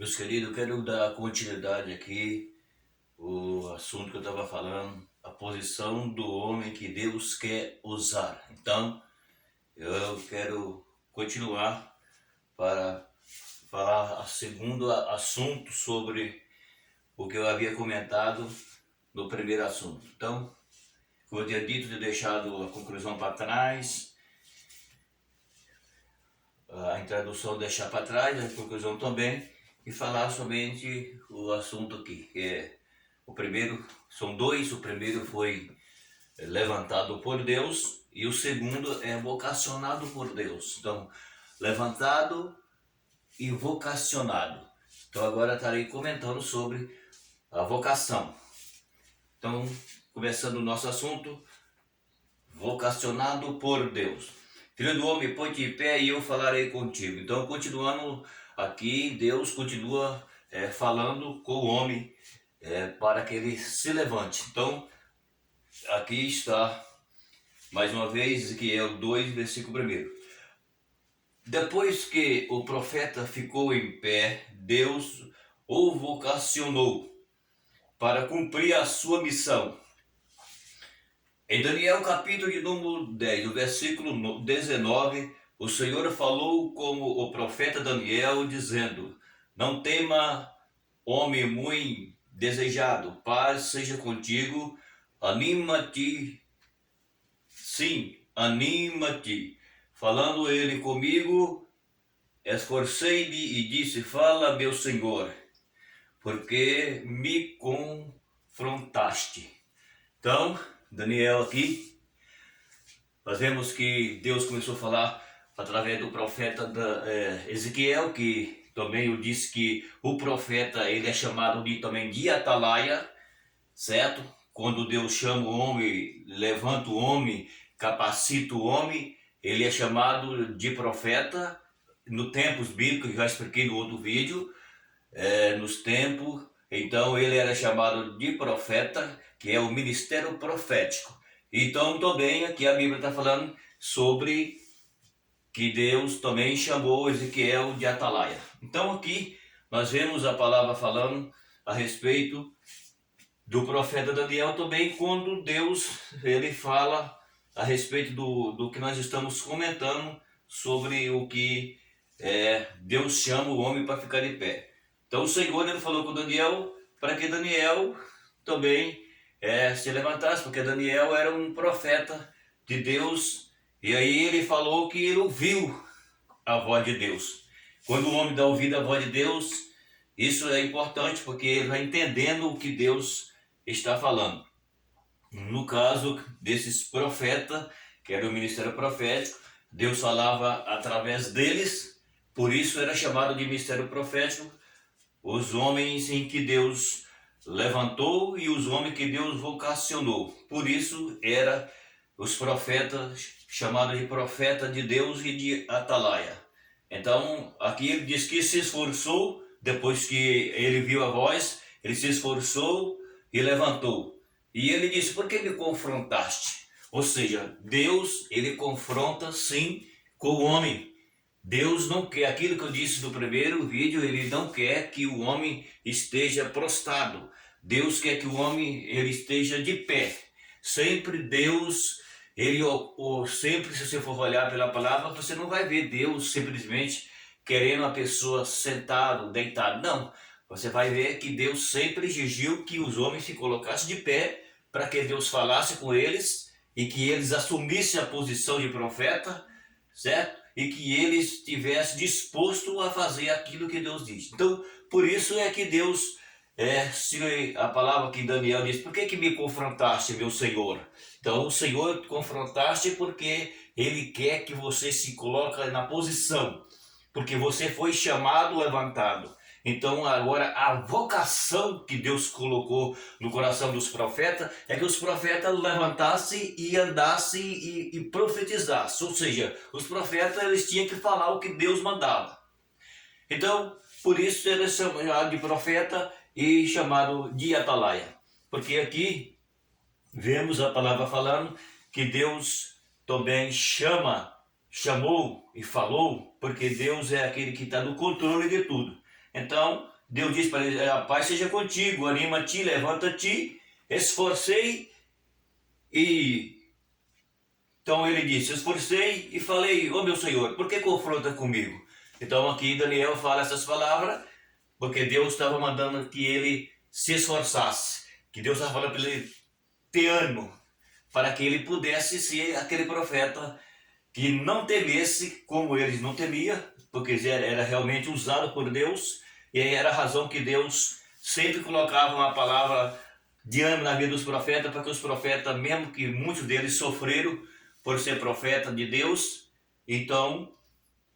Meus queridos, eu quero dar continuidade aqui o assunto que eu estava falando, a posição do homem que Deus quer usar. Então, eu quero continuar para falar a segundo assunto sobre o que eu havia comentado no primeiro assunto. Então, como eu tinha dito, ter deixado a conclusão para trás, a introdução deixar para trás, a conclusão também, e falar somente o assunto aqui, que é o primeiro, são dois, o primeiro foi levantado por Deus e o segundo é vocacionado por Deus. Então, levantado e vocacionado. Então agora estarei comentando sobre a vocação. Então, começando o nosso assunto, vocacionado por Deus. Filho do homem, põe-te em pé e eu falarei contigo. Então, continuando aqui, Deus continua falando com o homem para que ele se levante. Então, aqui está, mais uma vez, Ezequiel 2, versículo 1. Depois que o profeta ficou em pé, Deus o vocacionou para cumprir a sua missão. Em Daniel capítulo de número 10, o versículo 19, o Senhor falou como o profeta Daniel, dizendo: Não tema, homem muito desejado, paz seja contigo, anima-te, sim, anima-te. Falando ele comigo, esforcei-me e disse: Fala, meu Senhor, porque me confrontaste. Então, Daniel aqui, nós vemos que Deus começou a falar através do profeta Ezequiel, que também eu disse que o profeta ele é chamado também de atalaia, certo? Quando Deus chama o homem, levanta o homem, capacita o homem, ele é chamado de profeta. No tempos bíblicos, já expliquei no outro vídeo, nos tempos, então ele era chamado de profeta, que é o ministério profético. Então também aqui a Bíblia está falando sobre que Deus também chamou Ezequiel de atalaia. Então aqui nós vemos a palavra falando a respeito do profeta Daniel também, quando Deus ele fala a respeito do que nós estamos comentando sobre o que Deus chama o homem para ficar de pé. Então o Senhor ele falou com Daniel para que Daniel também se levantasse, porque Daniel era um profeta de Deus, e aí ele falou que ele ouviu a voz de Deus. Quando o homem dá ouvido à voz de Deus, isso é importante, porque ele vai entendendo o que Deus está falando. No caso desses profetas, que era o ministério profético, Deus falava através deles, por isso era chamado de ministério profético, os homens em que Deus levantou e os homens que Deus vocacionou. Por isso era os profetas chamados de profeta de Deus e de atalaia. Então aqui ele diz que se esforçou, depois que ele viu a voz, ele se esforçou e levantou. E ele disse: por que me confrontaste? Ou seja, Deus ele confronta sim com o homem. Deus não quer, aquilo que eu disse no primeiro vídeo, ele não quer que o homem esteja prostrado. Deus quer que o homem ele esteja de pé. Sempre Deus, sempre se você for olhar pela palavra, você não vai ver Deus simplesmente querendo a pessoa sentado, deitado. Não, você vai ver que Deus sempre exigiu que os homens se colocassem de pé para que Deus falasse com eles e que eles assumissem a posição de profeta, certo? E que eles estivessem dispostos a fazer aquilo que Deus diz. Então, por isso é que Deus, se a palavra que Daniel diz: por que me confrontaste, meu Senhor? Então, o Senhor confrontaste porque Ele quer que você se coloque na posição, porque você foi chamado, levantado. Então agora a vocação que Deus colocou no coração dos profetas é que os profetas levantassem e andassem e profetizassem. Ou seja, os profetas eles tinham que falar o que Deus mandava. Então, por isso ele é chamado de profeta e chamado de atalaia. Porque aqui vemos a palavra falando que Deus também chamou e falou, porque Deus é aquele que está no controle de tudo. Então, Deus disse para ele: a paz seja contigo, anima-te, levanta-te, esforcei e... Então ele disse: esforcei e falei, ô meu Senhor, por que confronta comigo? Então aqui Daniel fala essas palavras, porque Deus estava mandando que ele se esforçasse, que Deus estava falando para ele ter ânimo, para que ele pudesse ser aquele profeta que não temesse como eles não temiam, porque era realmente usado por Deus, e aí era a razão que Deus sempre colocava uma palavra de ânimo na vida dos profetas, porque os profetas, mesmo que muitos deles sofreram por ser profeta de Deus, então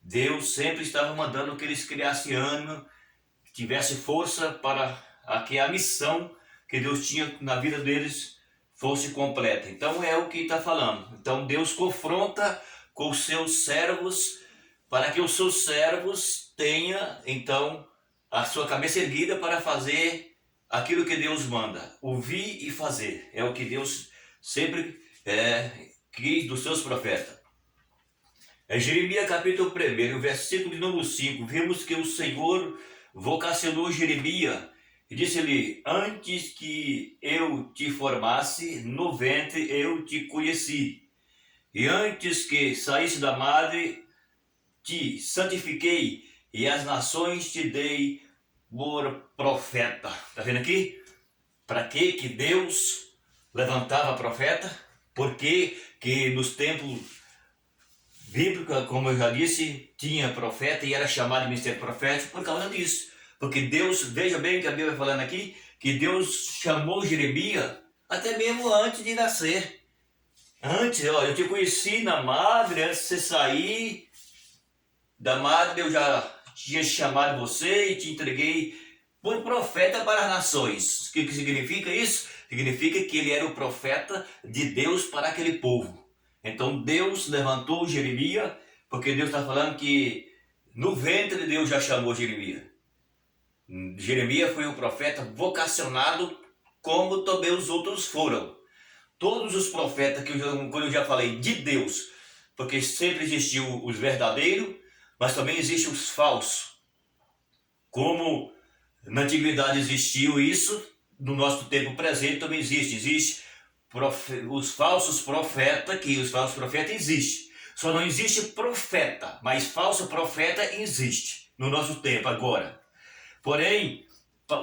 Deus sempre estava mandando que eles criassem ânimo, tivesse força para que a missão que Deus tinha na vida deles fosse completa. Então é o que está falando. Então Deus confronta com os seus servos, para que os seus servos tenham então a sua cabeça erguida para fazer aquilo que Deus manda, ouvir e fazer. É o que Deus sempre quis dos seus profetas. Em Jeremias capítulo 1, versículo de número 5, vemos que o Senhor vocacionou Jeremias e disse-lhe: antes que eu te formasse no ventre eu te conheci, e antes que saísse da madre te santifiquei, e as nações te dei por profeta. Está vendo aqui? Para que Deus levantava profeta? Porque que nos tempos bíblicos, como eu já disse, tinha profeta e era chamado de ministério profético por causa disso. Porque Deus, veja bem que a Bíblia vai falando aqui, que Deus chamou Jeremias até mesmo antes de nascer. Antes, ó, eu te conheci na madre, antes de você sair da madre, eu já tinha chamado você e te entreguei por profeta para as nações. O que significa isso? Significa que ele era o profeta de Deus para aquele povo. Então Deus levantou Jeremias, porque Deus está falando que no ventre de Deus já chamou Jeremias. Jeremias foi um profeta vocacionado, como também os outros foram. Todos os profetas, quando eu já falei de Deus, porque sempre existiu os verdadeiros, mas também existem os falsos. Como na antiguidade existiu isso, no nosso tempo presente também existe os falsos profetas, que os falsos profetas existem. Só não existe profeta, mas falso profeta existe no nosso tempo agora. Porém,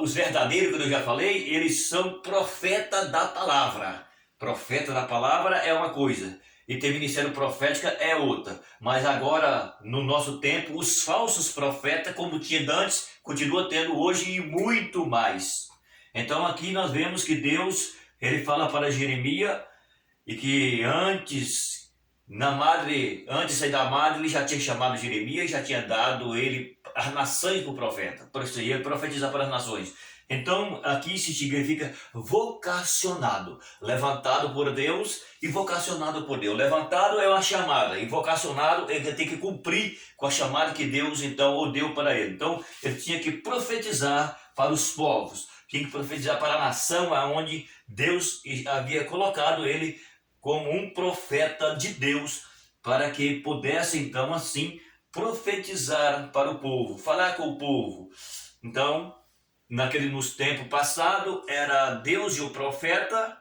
os verdadeiros, que eu já falei, eles são profeta da palavra. Profeta da palavra é uma coisa, e ter ministério profético é outra. Mas agora, no nosso tempo, os falsos profetas, como tinha antes, continua tendo hoje e muito mais. Então aqui nós vemos que Deus, ele fala para Jeremias, e que antes de sair da madre, ele já tinha chamado Jeremias, já tinha dado ele as nações para o profeta, para ele profetizar para as nações. Então aqui se significa vocacionado, levantado por Deus e vocacionado por Deus. Levantado é uma chamada, e vocacionado ele tem que cumprir com a chamada que Deus então o deu para ele. Então ele tinha que profetizar para os povos, tinha que profetizar para a nação aonde Deus havia colocado ele como um profeta de Deus, para que pudesse então assim profetizar para o povo, falar com o povo. Então, nos tempos passados, era Deus e o profeta,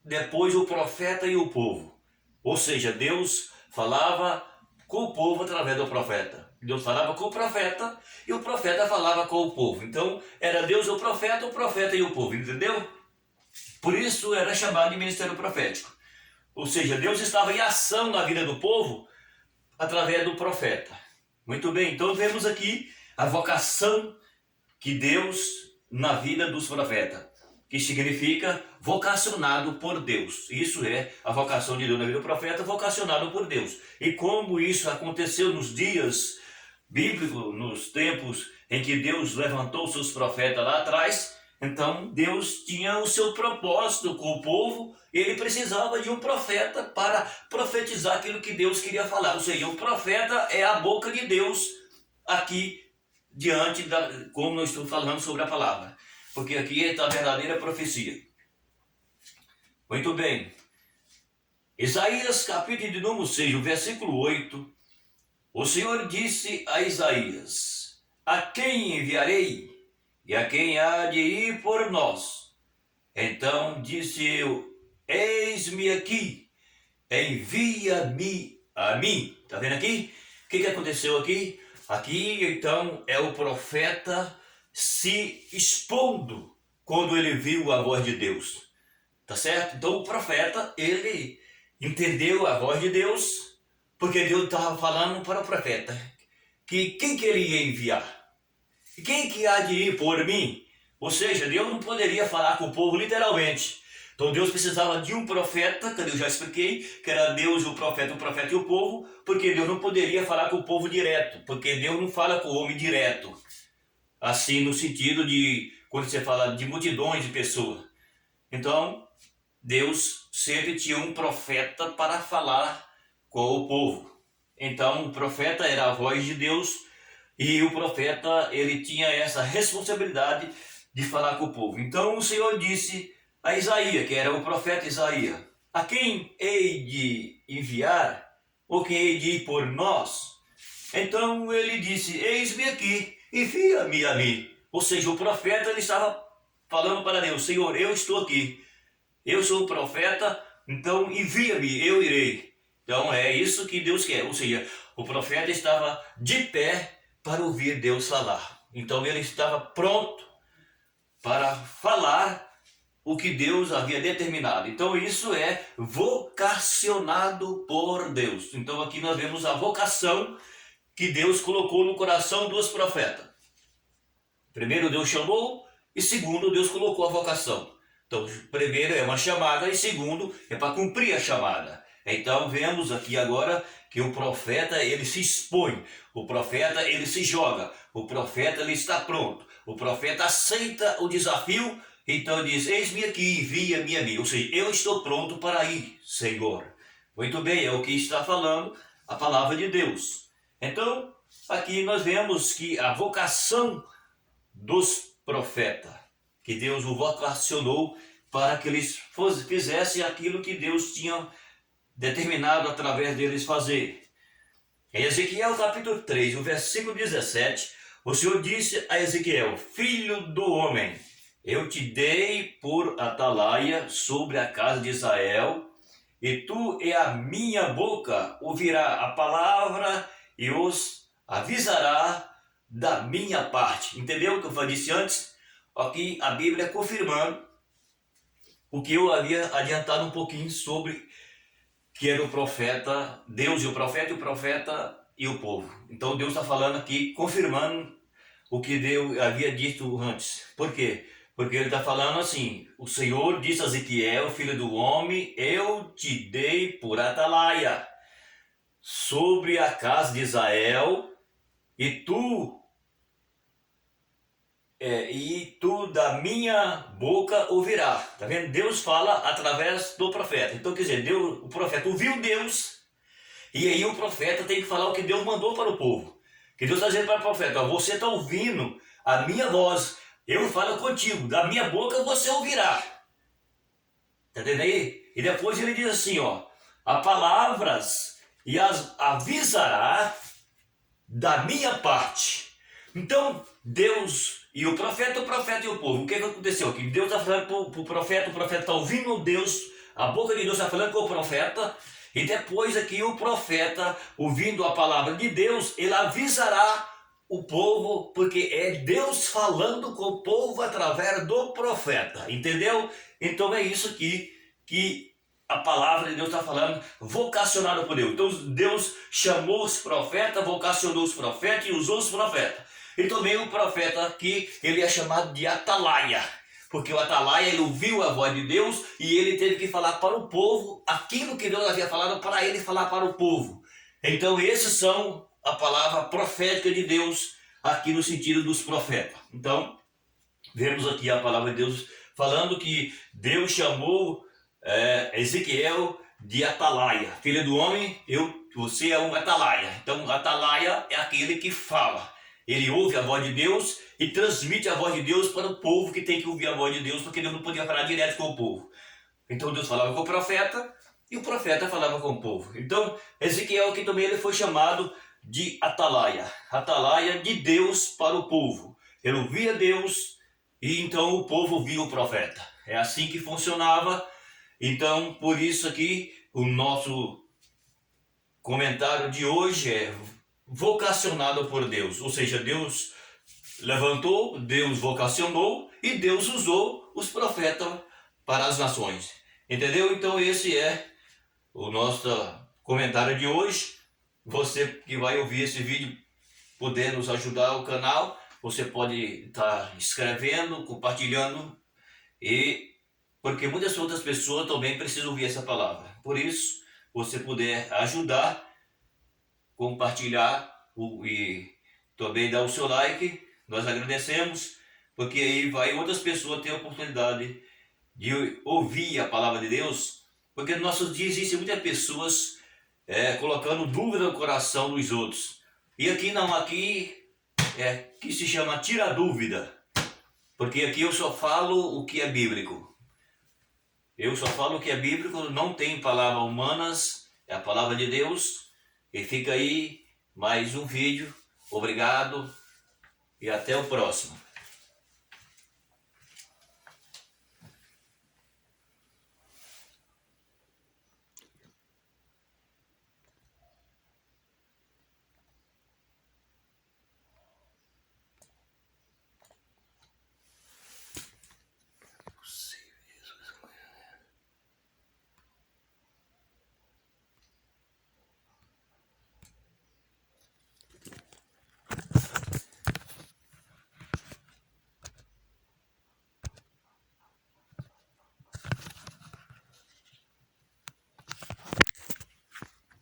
depois o profeta e o povo. Ou seja, Deus falava com o povo através do profeta. Deus falava com o profeta e o profeta falava com o povo. Então, era Deus e o profeta e o povo, entendeu? Por isso era chamado de ministério profético. Ou seja, Deus estava em ação na vida do povo através do profeta. Muito bem, então vemos aqui a vocação que Deus na vida dos profetas, que significa vocacionado por Deus. Isso é a vocação de Deus na vida do profeta, vocacionado por Deus. E como isso aconteceu nos dias bíblicos, nos tempos em que Deus levantou seus profetas lá atrás, então Deus tinha o seu propósito com o povo, e ele precisava de um profeta para profetizar aquilo que Deus queria falar. Ou seja, o profeta é a boca de Deus aqui diante como nós estamos falando sobre a palavra. Porque aqui está a verdadeira profecia. Muito bem. Isaías capítulo de número 6, o versículo 8. O Senhor disse a Isaías: a quem enviarei? e a quem há de ir por nós? Então disse eu, eis-me aqui, envia-me a mim. Está vendo aqui? O que aconteceu aqui? Aqui então é o profeta se expondo quando ele viu a voz de Deus. Tá certo? Então o profeta, ele entendeu a voz de Deus, porque Deus estava falando para o profeta que quem que ele ia enviar? Quem que há de ir por mim? Ou seja, Deus não poderia falar com o povo literalmente. Então Deus precisava de um profeta, que eu já expliquei, que era Deus, o profeta e o povo, porque Deus não poderia falar com o povo direto, porque Deus não fala com o homem direto. Assim, no sentido de, quando você fala de multidões de pessoas. Então, Deus sempre tinha um profeta para falar com o povo. Então, o profeta era a voz de Deus e o profeta, ele tinha essa responsabilidade de falar com o povo. Então, o Senhor disse a Isaías, que era o profeta Isaías, a quem hei de enviar, ou quem hei de ir por nós? Então, ele disse, eis-me aqui, envia-me a mim. Ou seja, o profeta, ele estava falando para Deus, Senhor, eu estou aqui. Eu sou o profeta, então envia-me, eu irei. Então é isso que Deus quer. Ou seja, o profeta estava de pé para ouvir Deus falar. Então ele estava pronto para falar o que Deus havia determinado. Então isso é vocacionado por Deus. Então aqui nós vemos a vocação que Deus colocou no coração dos profetas. Primeiro Deus chamou e segundo Deus colocou a vocação. Então, primeiro é uma chamada e segundo é para cumprir a chamada. Então, vemos aqui agora que o profeta, ele se expõe, o profeta, ele se joga, o profeta, ele está pronto, o profeta aceita o desafio, então diz, eis-me aqui, envia-me a mim. Ou seja, eu estou pronto para ir, Senhor. Muito bem, é o que está falando a palavra de Deus. Então, aqui nós vemos que a vocação dos profetas, que Deus o vocacionou para que eles fizessem aquilo que Deus tinha determinado através deles fazer. Em Ezequiel capítulo 3, o versículo 17, o Senhor disse a Ezequiel, filho do homem, eu te dei por atalaia sobre a casa de Israel, e tu e a minha boca ouvirá a palavra e os avisará da minha parte. Entendeu o que eu disse antes? Aqui a Bíblia confirmando o que eu havia adiantado um pouquinho sobre que era o profeta, Deus e o profeta e o povo. Então Deus está falando aqui, confirmando o que Deus havia dito antes. Por quê? Porque ele está falando assim, o Senhor disse a Ezequiel, filho do homem, eu te dei por atalaia sobre a casa de Israel, e tu da minha boca ouvirá. Tá vendo? Deus fala através do profeta. Então quer dizer, Deus, o profeta ouviu Deus, e aí o profeta tem que falar o que Deus mandou para o povo. Que Deus está dizendo para o profeta, ó, você está ouvindo a minha voz, eu falo contigo, da minha boca você ouvirá. Tá entendendo aí? E depois ele diz assim, ó, a palavras e as avisará da minha parte. Então, Deus e o profeta e o povo, o que aconteceu? Que Deus está falando para o profeta está ouvindo Deus, a boca de Deus está falando com o profeta, e depois aqui o profeta, ouvindo a palavra de Deus, ele avisará o povo, porque é Deus falando com o povo através do profeta, entendeu? Então é isso aqui que a palavra de Deus está falando, vocacionado por Deus. Então Deus chamou os profetas, vocacionou os profetas e usou os profetas. E também o profeta aqui, ele é chamado de atalaia, porque o atalaia, ele ouviu a voz de Deus e ele teve que falar para o povo aquilo que Deus havia falado para ele falar para o povo. Então esses são a palavra profética de Deus aqui no sentido dos profetas. Então, vemos aqui a palavra de Deus falando que Deus chamou Ezequiel de atalaia. Filho do homem, você é um atalaia. Então, atalaia é aquele que fala. Ele ouve a voz de Deus e transmite a voz de Deus para o povo que tem que ouvir a voz de Deus, porque Deus não podia falar direto com o povo. Então Deus falava com o profeta e o profeta falava com o povo. Então Ezequiel aqui também ele foi chamado de atalaia. Atalaia de Deus para o povo. Ele ouvia Deus e então o povo via o profeta. É assim que funcionava. Então, por isso aqui, o nosso comentário de hoje é vocacionado por Deus, ou seja, Deus levantou, Deus vocacionou e Deus usou os profetas para as nações. Entendeu? Então esse é o nosso comentário de hoje. Você que vai ouvir esse vídeo, puder nos ajudar o canal, você pode estar escrevendo, compartilhando, e porque muitas outras pessoas também precisam ouvir essa palavra. Por isso, você puder ajudar, compartilhar e também dar o seu like, nós agradecemos, porque aí vai outras pessoas ter a oportunidade de ouvir a palavra de Deus, porque nos nossos dias existem muitas pessoas colocando dúvida no coração dos outros. E aqui não, aqui que se chama tira dúvida, porque aqui eu só falo o que é bíblico. Eu só falo o que é bíblico, não tem palavras humanas, é a palavra de Deus. E fica aí mais um vídeo. Obrigado e até o próximo.